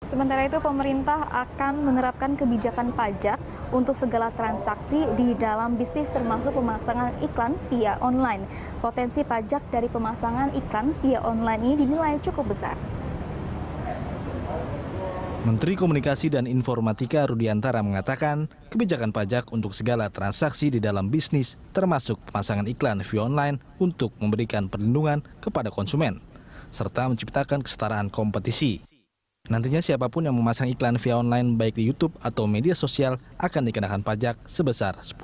Sementara itu, pemerintah akan menerapkan kebijakan pajak untuk segala transaksi di dalam bisnis termasuk pemasangan iklan via online. Potensi pajak dari pemasangan iklan via online ini dinilai cukup besar. Menteri Komunikasi dan Informatika Rudiantara mengatakan kebijakan pajak untuk segala transaksi di dalam bisnis termasuk pemasangan iklan via online untuk memberikan perlindungan kepada konsumen serta menciptakan kesetaraan kompetisi. Nantinya siapapun yang memasang iklan via online baik di YouTube atau media sosial akan dikenakan pajak sebesar 10%.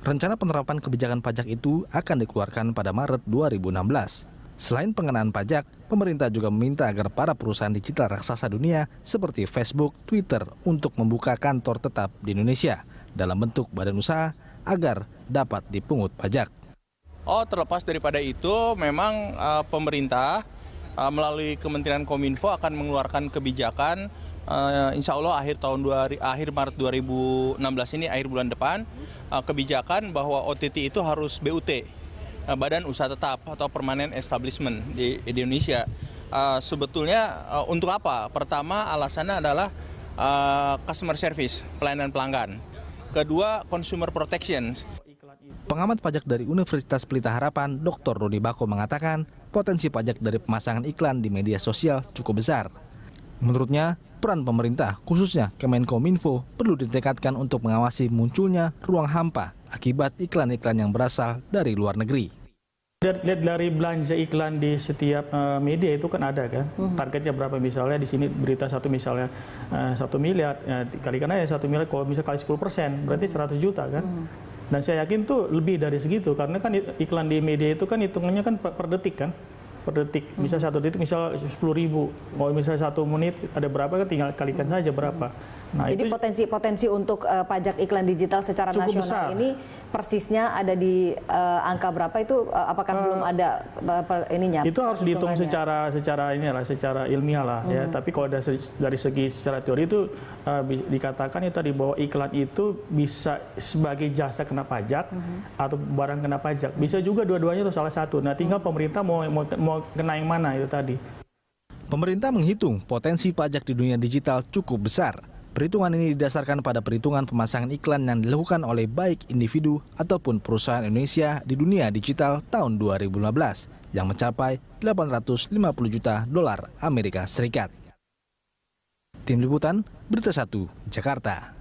Rencana penerapan kebijakan pajak itu akan dikeluarkan pada Maret 2016. Selain pengenaan pajak, pemerintah juga meminta agar para perusahaan digital raksasa dunia seperti Facebook, Twitter untuk membuka kantor tetap di Indonesia dalam bentuk badan usaha agar dapat dipungut pajak. Terlepas daripada itu, memang pemerintah melalui Kementerian Kominfo akan mengeluarkan kebijakan insya Allah akhir Maret 2016 ini, akhir bulan depan, kebijakan bahwa OTT itu harus BUT, Badan Usaha Tetap atau Permanent Establishment di Indonesia. Sebetulnya untuk apa? Pertama, alasannya adalah customer service, pelayanan pelanggan. Kedua, consumer protection. Pengamat pajak dari Universitas Pelita Harapan, Dr. Rudi Bako mengatakan potensi pajak dari pemasangan iklan di media sosial cukup besar. Menurutnya, peran pemerintah, khususnya Kemenkominfo, perlu ditingkatkan untuk mengawasi munculnya ruang hampa akibat iklan-iklan yang berasal dari luar negeri. Lihat dari belanja iklan di setiap media itu kan ada kan, targetnya berapa, misalnya di sini berita satu misalnya 1 miliar, kalikan aja 1 miliar, kalau bisa kali 10%, berarti 100 juta kan. Dan saya yakin tuh lebih dari segitu, karena kan iklan di media itu kan hitungannya kan per detik kan. Per detik, misal 1 detik misal 10.000, kalau misalnya 1 menit ada berapa kan tinggal kalikan saja berapa. Nah, jadi potensi untuk pajak iklan digital secara nasional besar. Ini persisnya ada di angka berapa itu, apakah belum ada ininya? Itu harus dihitung secara ilmiah lah ya. Tapi kalau dari segi secara teori itu dikatakan itu tadi bahwa iklan itu bisa sebagai jasa kena pajak atau barang kena pajak. Bisa juga dua-duanya itu salah satu. Nah, tinggal pemerintah mau kena yang mana itu tadi. Pemerintah menghitung potensi pajak di dunia digital cukup besar. Perhitungan ini didasarkan pada perhitungan pemasangan iklan yang dilakukan oleh baik individu ataupun perusahaan Indonesia di dunia digital tahun 2015 yang mencapai 850 juta dolar Amerika Serikat. Tim Liputan, Berita 1, Jakarta.